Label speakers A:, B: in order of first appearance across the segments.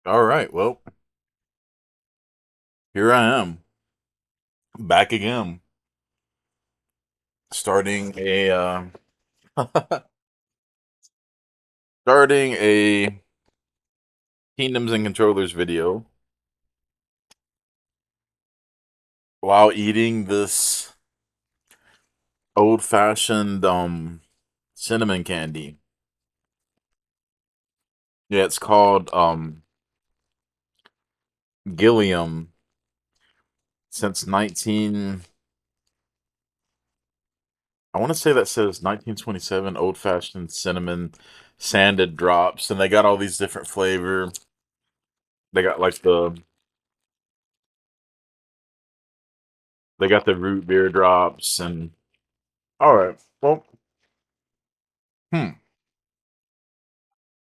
A: All right, well, here I am, back again, starting a starting a Kingdoms and Controllers video while eating this old-fashioned cinnamon candy. Yeah, it's called Gilliam since 19 I want to say that says 1927 old-fashioned cinnamon sanded drops, and they got all these different flavor. They got like the root beer drops and all right. Well, hmm.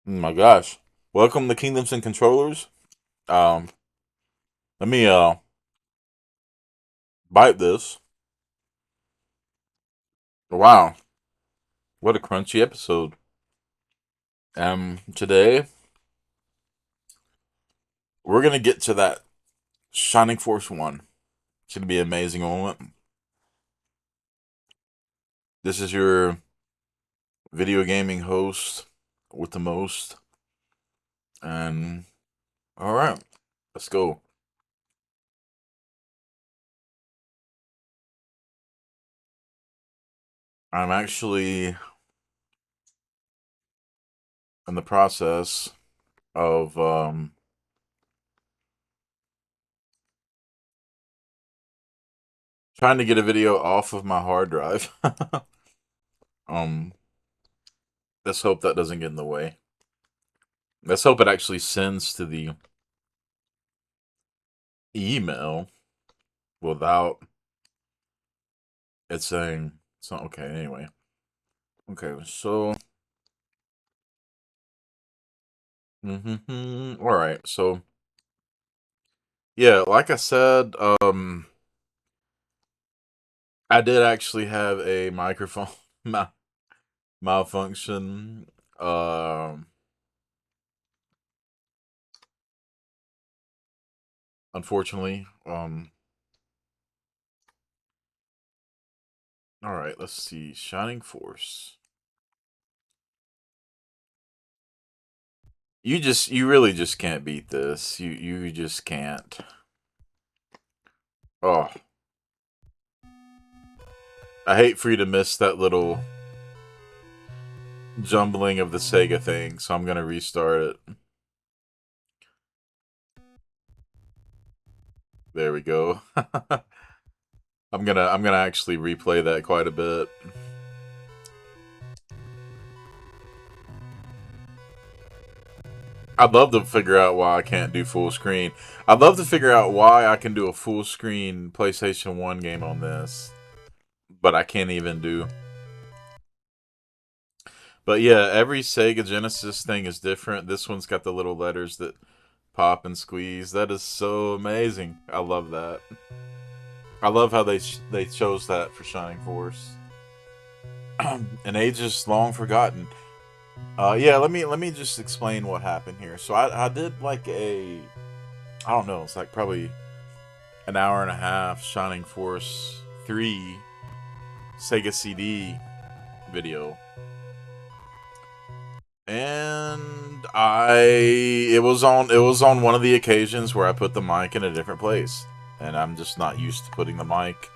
A: Oh my gosh. Welcome to Kingdoms and Controllers. Um, let me bite this. Wow, what a crunchy episode. Today we're gonna get to that Shining Force 1. It's gonna be an amazing moment. This is your video gaming host with the most. And alright, let's go. I'm actually in the process of trying to get a video off of my hard drive. um let's hope that doesn't get in the way. Let's hope it actually sends to the email without it saying so. Okay, anyway. Okay, so all right. So yeah, like I said, I did actually have a microphone malfunction. Unfortunately. All right, let's see. Shining Force. You really just can't beat this. You just can't. Oh, I hate for you to miss that little jumbling of the Sega thing, so I'm gonna restart it. There we go. I'm gonna actually replay that quite a bit. I'd love to figure out why I can't do full screen. I'd love to figure out why I can do a full screen PlayStation 1 game on this, but I can't even do. But yeah, every Sega Genesis thing is different. This one's got the little letters that pop and squeeze. That is so amazing. I love that. I love how they chose that for Shining Force. An age is long forgotten. Yeah, let me just explain what happened here. So I did like I don't know, it's like probably an hour and a half Shining Force 3 Sega CD video. And it was on one of the occasions where I put the mic in a different place. And I'm just not used to putting the mic.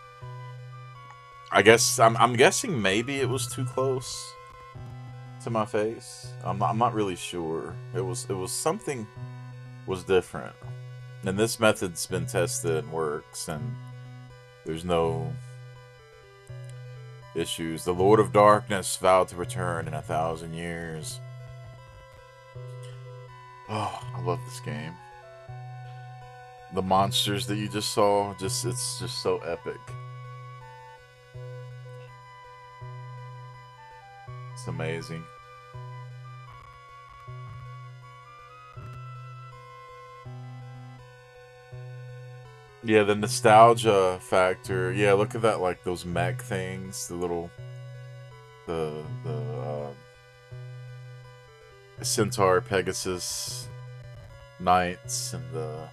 A: I'm guessing maybe it was too close to my face. I'm not really sure. It was something was different. And this method's been tested and works, and there's no issues. The Lord of Darkness vowed to return in 1,000 years. Oh, I love this game. The monsters that you just saw, it's just so epic. It's amazing. Yeah, the nostalgia factor. Yeah, look at that, like those mech things, the little the Centaur Pegasus knights and the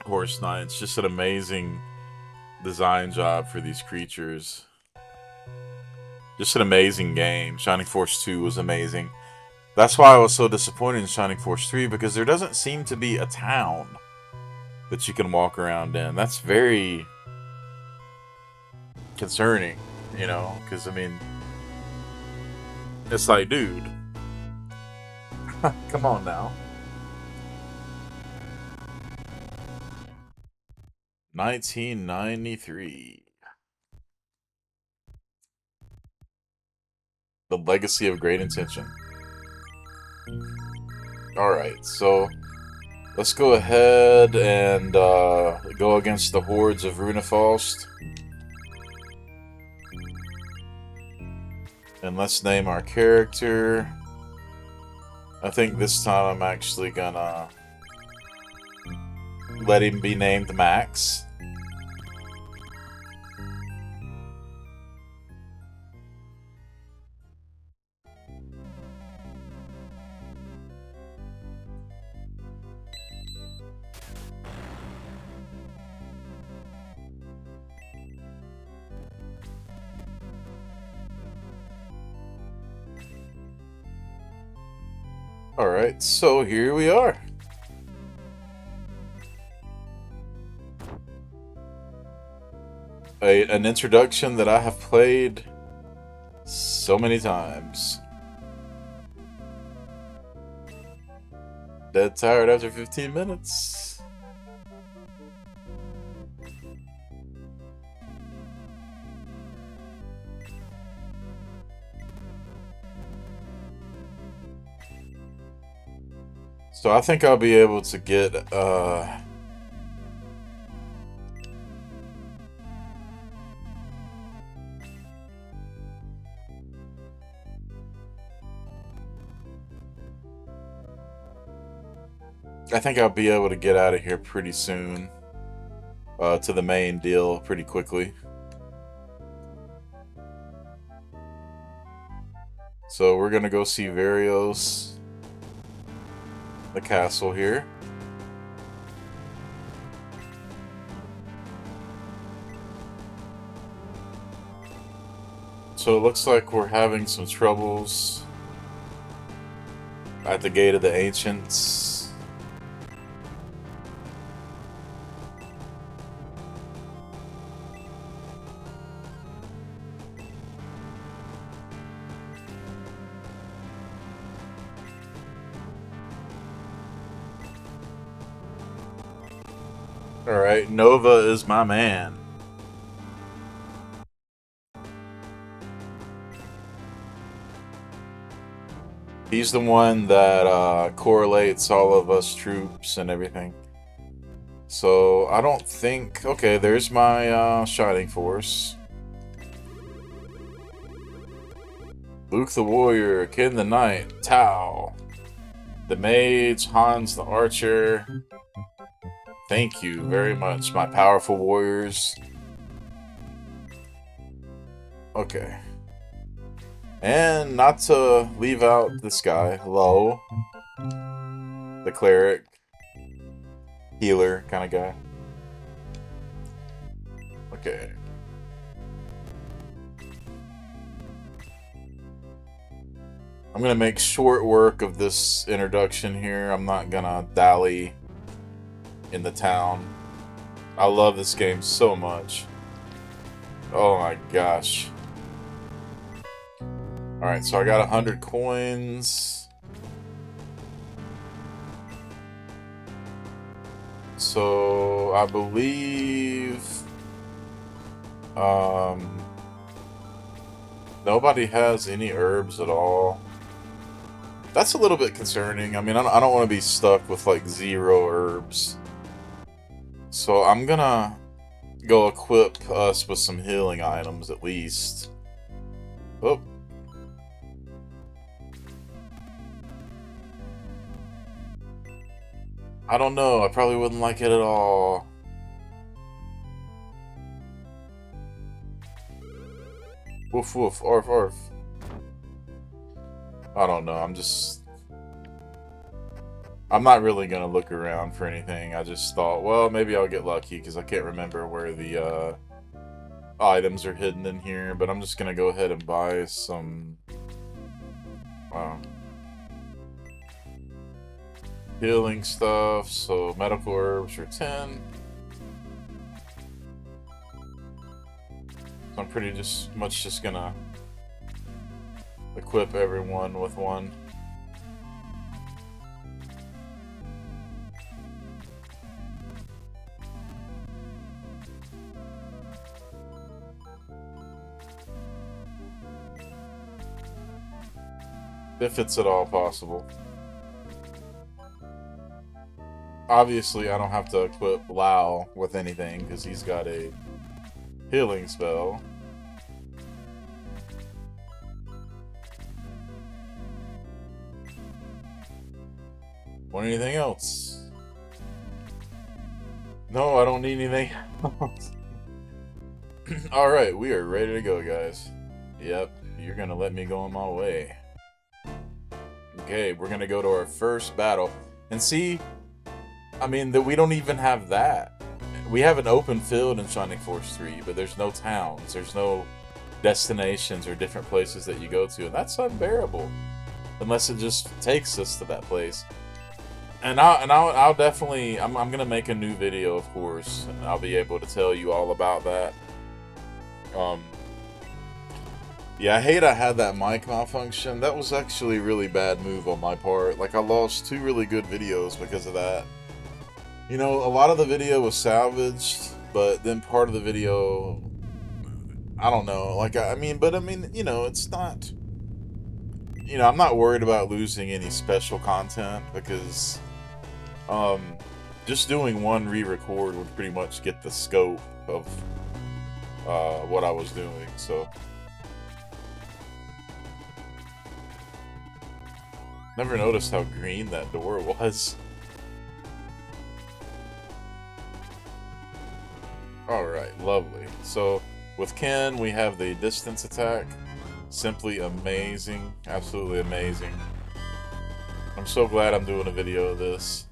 A: horse knights. Just an amazing design job for these creatures. Just an amazing game. Shining Force 2 was amazing. That's why I was so disappointed in Shining Force 3, because there doesn't seem to be a town that you can walk around in. That's very concerning, you know, because, I mean, it's like, dude, come on now. 1993. The Legacy of Great Intention. Alright, so let's go ahead and go against the hordes of Runefaust. And let's name our character. I think this time I'm actually gonna let him be named Max. Alright, so here we are. An introduction that I have played so many times. Dead tired after 15 minutes. So I think I'll be able to get, I think I'll be able to get out of here pretty soon, to the main deal pretty quickly. So we're gonna go see Varios, the castle here. So it looks like we're having some troubles at the Gate of the Ancients. Alright, Nova is my man. He's the one that correlates all of us troops and everything. So, I don't think... Okay, there's my Shining Force. Luke the Warrior, Ken the Knight, Tao, the Mage, Hans the Archer. Thank you very much, my powerful warriors. Okay. And not to leave out this guy, Lo, the cleric, healer kind of guy. Okay. I'm gonna make short work of this introduction here. I'm not gonna dally in the town. I love this game so much. Oh my gosh. Alright, so I got 100 coins. So, I believe... nobody has any herbs at all. That's a little bit concerning. I mean, I don't want to be stuck with, like, 0 herbs. So, I'm gonna go equip us with some healing items, at least. Oh. I don't know. I probably wouldn't like it at all. Woof woof, arf arf. I don't know. I'm just... I'm not really gonna look around for anything. I just thought, well, maybe I'll get lucky because I can't remember where the items are hidden in here. But I'm just gonna go ahead and buy some healing stuff. So medical herbs are 10. So I'm pretty much just gonna equip everyone with one. If it's at all possible. Obviously, I don't have to equip Lao with anything because he's got a healing spell. Want anything else? No, I don't need anything else. Alright, we are ready to go, guys. Yep, you're gonna let me go on my way. Okay, we're gonna go to our first battle. And see, I mean, that we don't even have that. We have an open field in Shining Force 3, but there's no towns. There's no destinations or different places that you go to, and that's unbearable. Unless it just takes us to that place. And I'll definitely, I'm gonna make a new video, of course, and I'll be able to tell you all about that. Yeah, I hate I had that mic malfunction. That was actually a really bad move on my part. Like, I lost 2 really good videos because of that. You know, a lot of the video was salvaged, but then part of the video, I don't know. Like, I mean, you know, it's not, you know, I'm not worried about losing any special content because, just doing one re-record would pretty much get the scope of, what I was doing, so. Never noticed how green that door was. Alright, lovely. So, with Ken, we have the distance attack. Simply amazing. Absolutely amazing. I'm so glad I'm doing a video of this.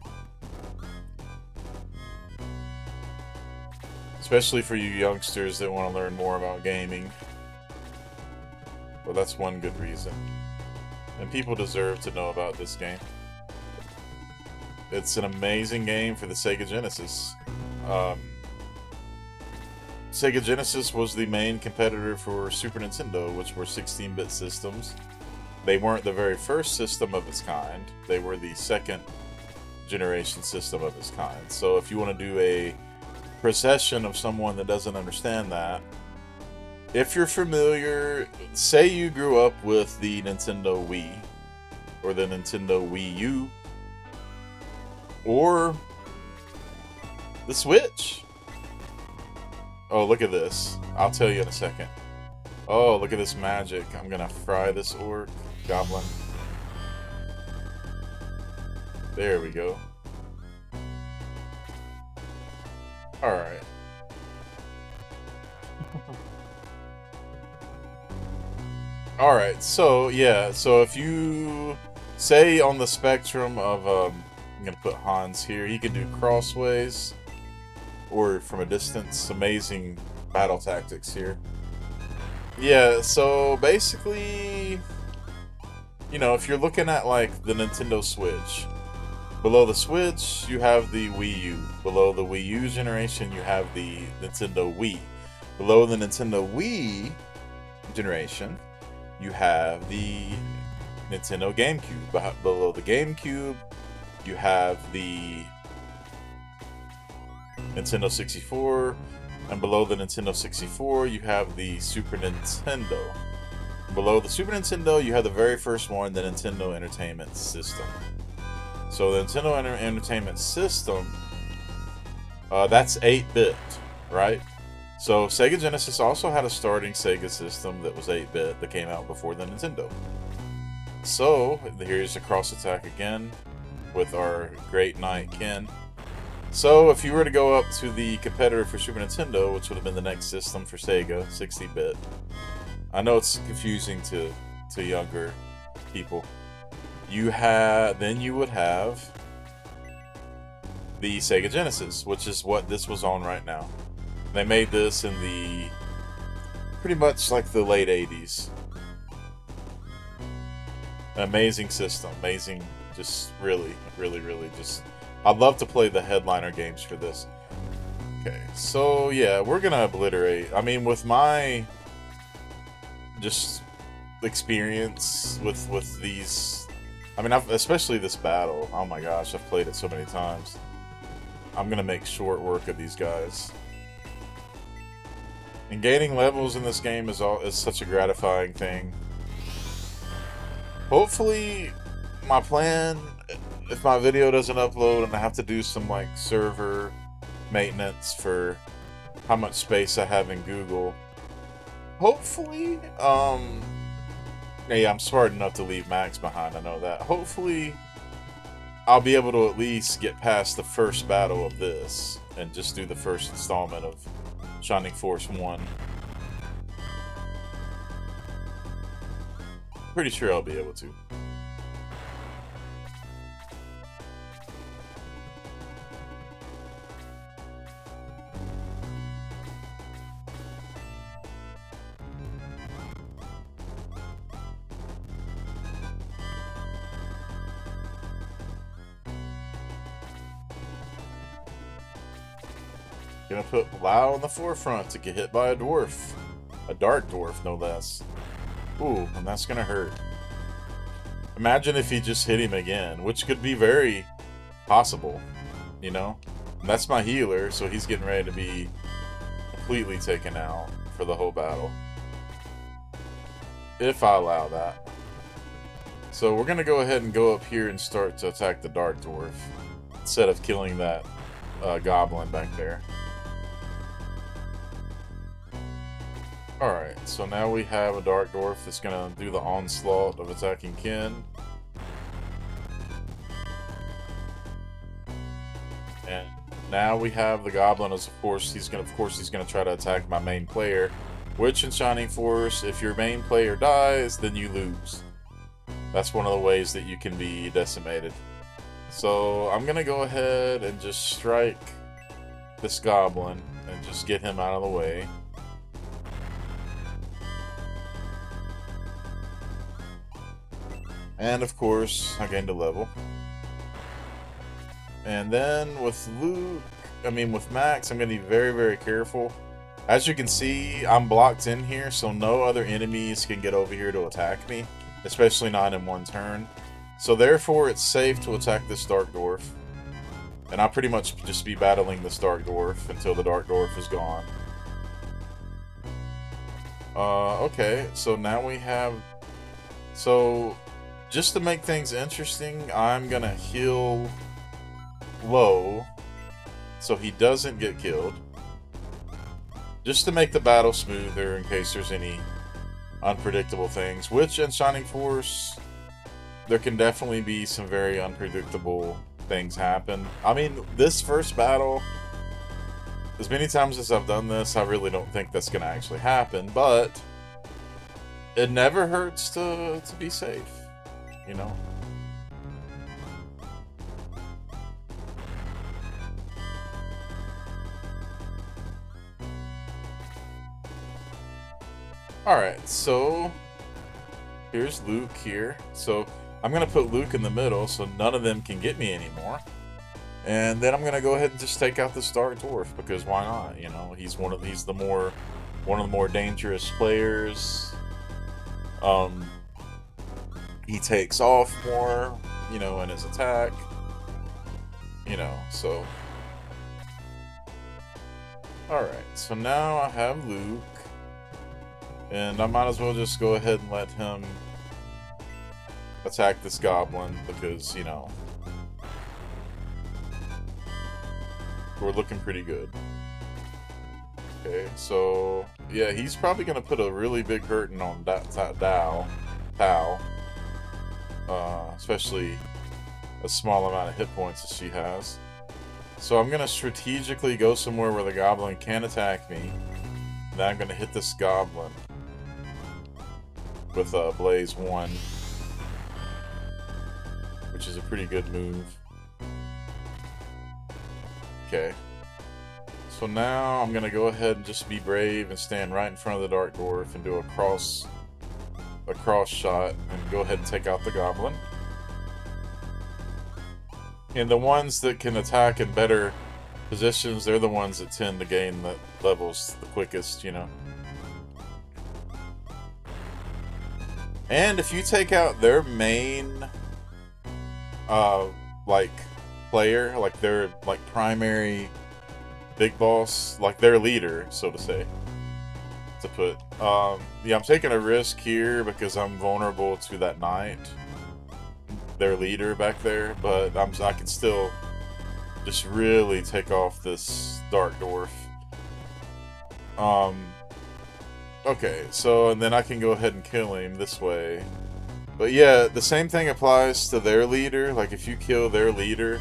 A: Especially for you youngsters that want to learn more about gaming. Well, that's one good reason. And people deserve to know about this game. It's an amazing game for the Sega Genesis. Sega Genesis was the main competitor for Super Nintendo, which were 16-bit systems. They weren't the very first system of its kind. They were the second generation system of its kind. So if you want to do a procession of someone that doesn't understand that, if you're familiar, say you grew up with the Nintendo Wii, or the Nintendo Wii U, or the Switch. Oh, look at this. I'll tell you in a second. Oh, look at this magic. I'm gonna fry this orc goblin. There we go. Alright. Alright, so, yeah. So if you say on the spectrum of, I'm gonna put Hans here. He can do crossways or from a distance. Amazing battle tactics here. Yeah, so basically, you know, if you're looking at like the Nintendo Switch, below the Switch you have the Wii U. Below the Wii U generation you have the Nintendo Wii. Below the Nintendo Wii generation you have the Nintendo GameCube. Below the GameCube you have the Nintendo 64, and below the Nintendo 64 you have the Super Nintendo. Below the Super Nintendo you have the very first one, the Nintendo Entertainment System. So the Nintendo Entertainment System, that's 8-bit, right? So Sega Genesis also had a starting Sega system that was 8-bit that came out before the Nintendo. So here's a cross attack again with our great knight Ken. So, if you were to go up to the competitor for Super Nintendo, which would have been the next system for Sega, 60-bit. I know it's confusing to younger people. Then you would have the Sega Genesis, which is what this was on right now. They made this in the pretty much like the late 80s. Amazing system, amazing, just really just. I'd love to play the headliner games for this. Okay, so yeah, we're gonna obliterate. I mean, with my just experience with these, I mean, especially this battle. Oh my gosh, I've played it so many times. I'm gonna make short work of these guys. And gaining levels in this game is such a gratifying thing. Hopefully, my plan, if my video doesn't upload and I have to do some like server maintenance for how much space I have in Google, hopefully, yeah, I'm smart enough to leave Max behind, I know that. Hopefully, I'll be able to at least get past the first battle of this and just do the first installment of Shining Force 1. Pretty sure I'll be able to. Gonna put Lao in the forefront to get hit by a dwarf. A dark dwarf, no less. Ooh, and that's gonna hurt. Imagine if he just hit him again, which could be very possible, you know? And that's my healer, so he's getting ready to be completely taken out for the whole battle. If I allow that. So we're gonna go ahead and go up here and start to attack the dark dwarf, instead of killing that goblin back there. Alright, so now we have a Dark Dwarf that's going to do the onslaught of attacking Ken. And now we have the Goblin as, of course, he's going to try to attack my main player. Which in Shining Force, if your main player dies, then you lose. That's one of the ways that you can be decimated. So I'm going to go ahead and just strike this Goblin and just get him out of the way. And of course, I gained a level. And then with with Max, I'm going to be very careful. As you can see, I'm blocked in here, so no other enemies can get over here to attack me, especially not in one turn. So therefore, it's safe to attack this Dark Dwarf. And I'll pretty much just be battling this Dark Dwarf until the Dark Dwarf is gone. Okay, so now we have... So... Just to make things interesting, I'm gonna heal low so he doesn't get killed. Just to make the battle smoother in case there's any unpredictable things. Which in Shining Force, there can definitely be some very unpredictable things happen. I mean, this first battle, as many times as I've done this, I really don't think that's gonna actually happen, but it never hurts to be safe. You know? Alright, so here's Luke here. So I'm going to put Luke in the middle so none of them can get me anymore. And then I'm going to go ahead and just take out the Dark Dwarf because why not? You know, he's one of the more dangerous players. He takes off more, you know, in his attack. You know, so... Alright, so now I have Luke. And I might as well just go ahead and let him attack this goblin because, you know, we're looking pretty good. Okay, so, yeah, he's probably going to put a really big hurting on Tao. Especially a small amount of hit points that she has. So I'm going to strategically go somewhere where the goblin can attack me. Then I'm going to hit this goblin with Blaze 1, which is a pretty good move. Okay. So now I'm gonna go ahead and just be brave and stand right in front of the Dark Dwarf and do a cross shot and go ahead and take out the goblin. And the ones that can attack in better positions, they're the ones that tend to gain the levels the quickest, you know. And if you take out their main like player, like their like primary big boss, like their leader, so to say, to put. Yeah, I'm taking a risk here because I'm vulnerable to that knight, their leader back there, but I can still just really take off this Dark Dwarf. Okay, so and then I can go ahead and kill him this way. But yeah, the same thing applies to their leader. Like if you kill their leader,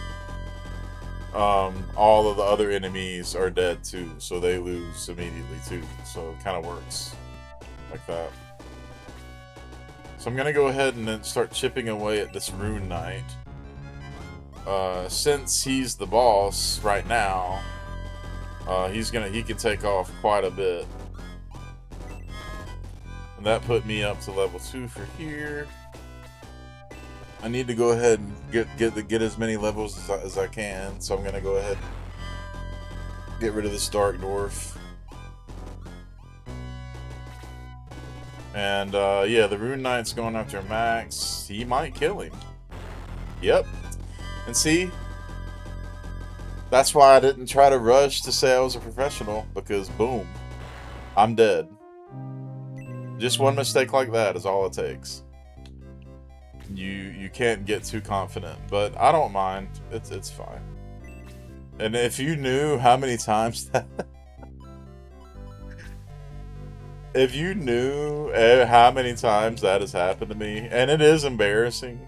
A: all of the other enemies are dead too, so they lose immediately too. So it kind of works like that. So I'm gonna go ahead and then start chipping away at this Rune Knight. Since he's the boss right now, he can take off quite a bit. And that put me up to level 2 for here. I need to go ahead and get as many levels as I can, so I'm gonna go ahead and get rid of this Dark Dwarf. And yeah, the Rune Knight's going after Max. He might kill him. Yep. And see, that's why I didn't try to rush to say I was a professional, because boom, I'm dead. Just one mistake like that is all it takes. You can't get too confident, but I don't mind. It's fine. And if you knew how many times that if you knew how many times that has happened to me, and it is embarrassing.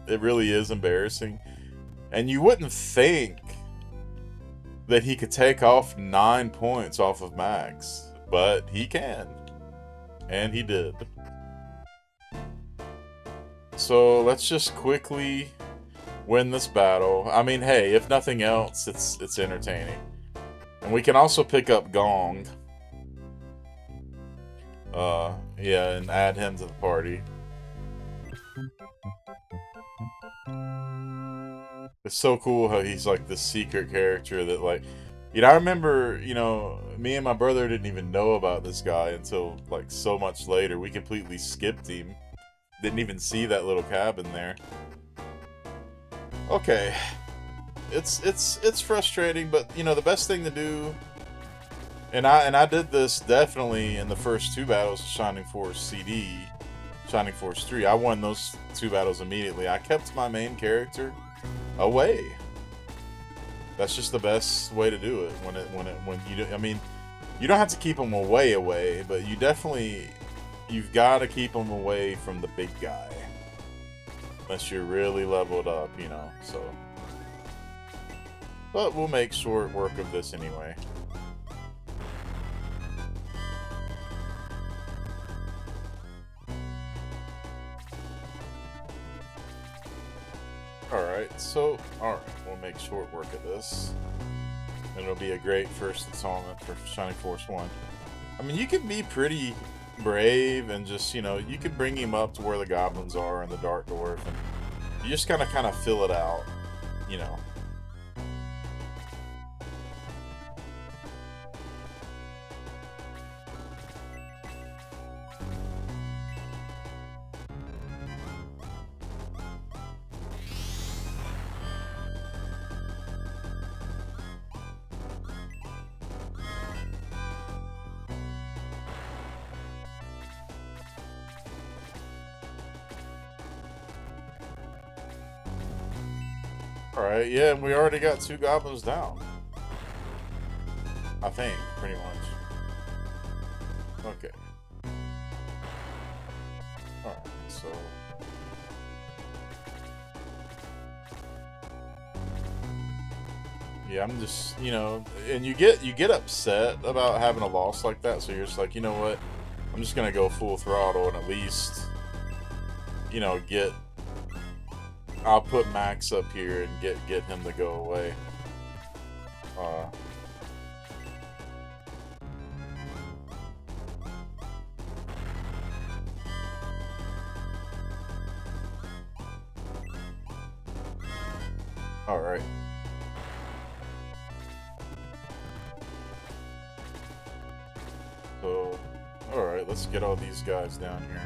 A: It really is embarrassing. And you wouldn't think that he could take off 9 points off of Max, but he can. And he did. So let's just quickly win this battle. I mean, hey, if nothing else, it's entertaining. And we can also pick up Gong. Yeah, and add him to the party. It's so cool how he's like this secret character that, like, you know, I remember, you know, me and my brother didn't even know about this guy until like so much later. We completely skipped him. Didn't even see that little cabin there. Okay. It's frustrating, but you know, the best thing to do, and I did this definitely in the first 2 battles of Shining Force CD, Shining Force 3. I won those 2 battles immediately. I kept my main character away. That's just the best way to do it. When you do, I mean, you don't have to keep them away, but you've got to keep them away from the big guy, unless you're really leveled up, you know. So, but we'll make short work of this anyway. Alright, we'll make short work of this. And it'll be a great first installment for Shining Force 1. I mean, you can be pretty brave and just, you know, you can bring him up to where the goblins are and the Dark Dwarf, and you just kind of fill it out, you know. Alright, yeah, and we already got 2 goblins down. I think, pretty much. Okay. Alright, so... yeah, I'm just, you know, and you get upset about having a loss like that, so you're just like, you know what? I'm just gonna go full throttle and at least, you know, I'll put Max up here and get him to go away. Uh, all right. So, all right, let's get all these guys down here.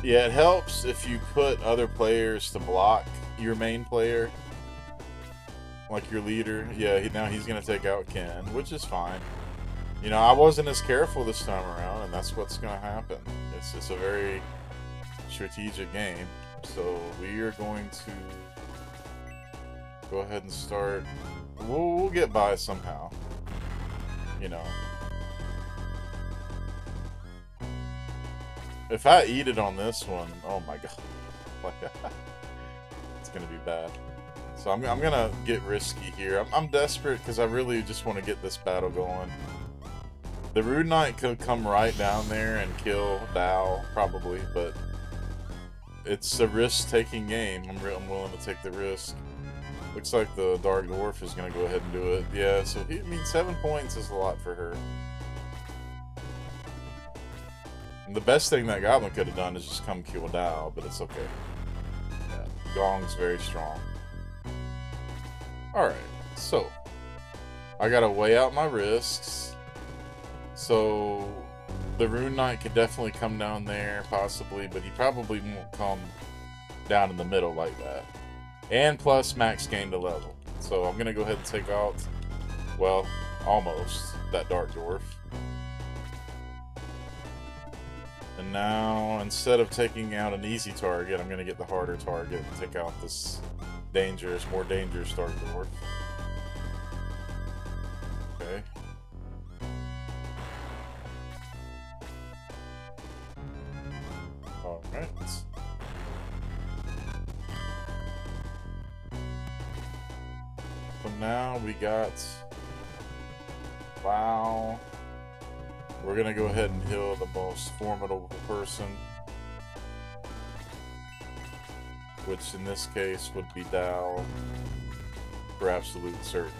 A: Yeah, it helps if you put other players to block your main player, like your leader. Yeah, now he's gonna take out Ken, which is fine. You know, I wasn't as careful this time around, and that's what's gonna happen. It's just a very strategic game. So we are going to go ahead and start. We'll get by somehow. You know. If I eat it on this one, oh my god. It's gonna be bad. So I'm gonna get risky here. I'm desperate because I really just want to get this battle going. The Rune Knight could come right down there and kill Dao, probably, but it's a risk-taking game. I'm willing to take the risk. Looks like the Dark Dwarf is going to go ahead and do it. Yeah, so I mean, 7 points is a lot for her. And the best thing that Goblin could have done is just come kill Dao, but it's okay. Yeah, Gong's very strong. Alright, so I gotta weigh out my risks. So the Rune Knight could definitely come down there, possibly, but he probably won't come down in the middle like that. And plus, max gained a level. So I'm gonna go ahead and take out, well, almost, that Dark Dwarf. And now, instead of taking out an easy target, I'm gonna get the harder target and take out this dangerous, more dangerous Dark Dwarf. Okay. Alright. So now we got... Wow. We're gonna go ahead and heal the most formidable person. Which in this case would be Dao. For absolute certain.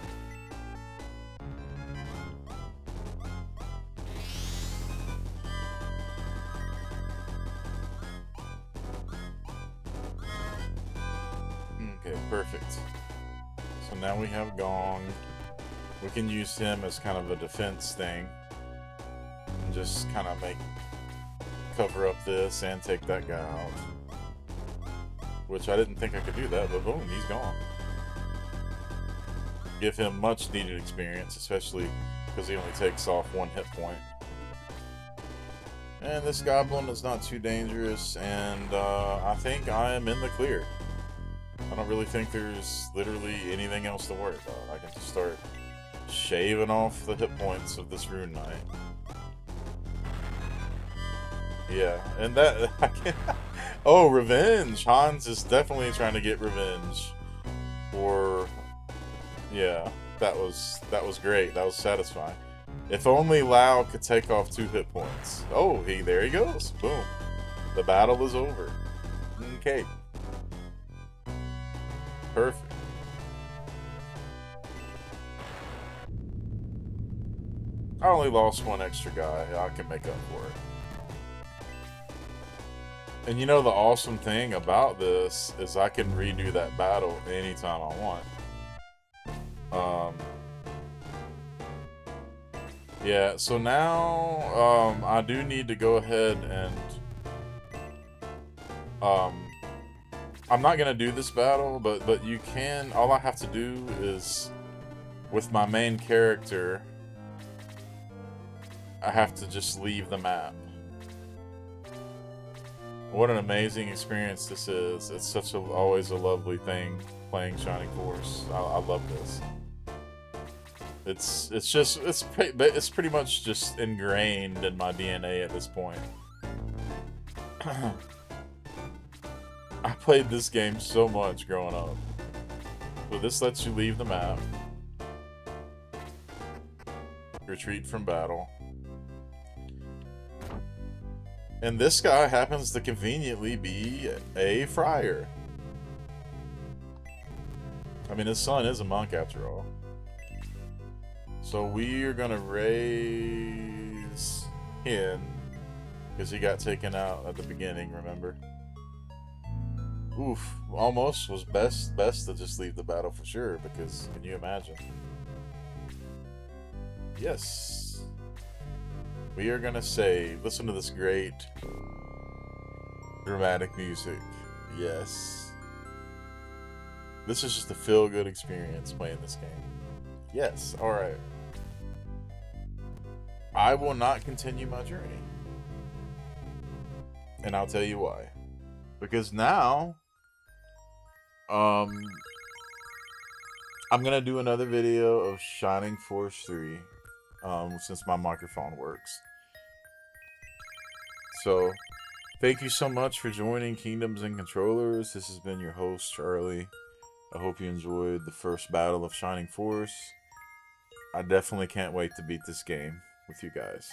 A: Okay, perfect. So now we have Gong. We can use him as kind of a defense thing. And just kind of cover up this and take that guy out. Which I didn't think I could do that, but boom, he's gone. Give him much needed experience, especially because he only takes off 1 hit point. And this goblin is not too dangerous, and I think I am in the clear. I don't really think there's literally anything else to worry about. I can just start shaving off the hit points of this Rune Knight. Yeah, and that... Oh, revenge! Hans is definitely trying to get revenge. For... Yeah, that was great. That was satisfying. If only Lao could take off 2 hit points. Oh, there he goes. Boom. The battle is over. Okay. Perfect. I only lost 1 extra guy. I can make up for it. And you know the awesome thing about this is I can redo that battle anytime I want. Yeah, so now I do need to go ahead and I'm not gonna do this battle, but you can. All I have to do is with my main character, I have to just leave the map. What an amazing experience this is. It's such always a lovely thing playing Shining Force. I love this. It's pretty much just ingrained in my DNA at this point. I played this game so much growing up. But this lets you leave the map. Retreat from battle. And this guy happens to conveniently be a friar. I mean, his son is a monk after all. So we are gonna raise him because he got taken out at the beginning. Remember? Oof! Almost was best to just leave the battle for sure. Because can you imagine? Yes. We are gonna save. Listen to this great dramatic music. Yes. This is just a feel-good experience playing this game. Yes. All right. I will not continue my journey. And I'll tell you why. Because now, I'm gonna do another video of Shining Force 3, since my microphone works. So, thank you so much for joining Kingdoms and Controllers. This has been your host, Charlie. I hope you enjoyed the first battle of Shining Force. I definitely can't wait to beat this game with you guys.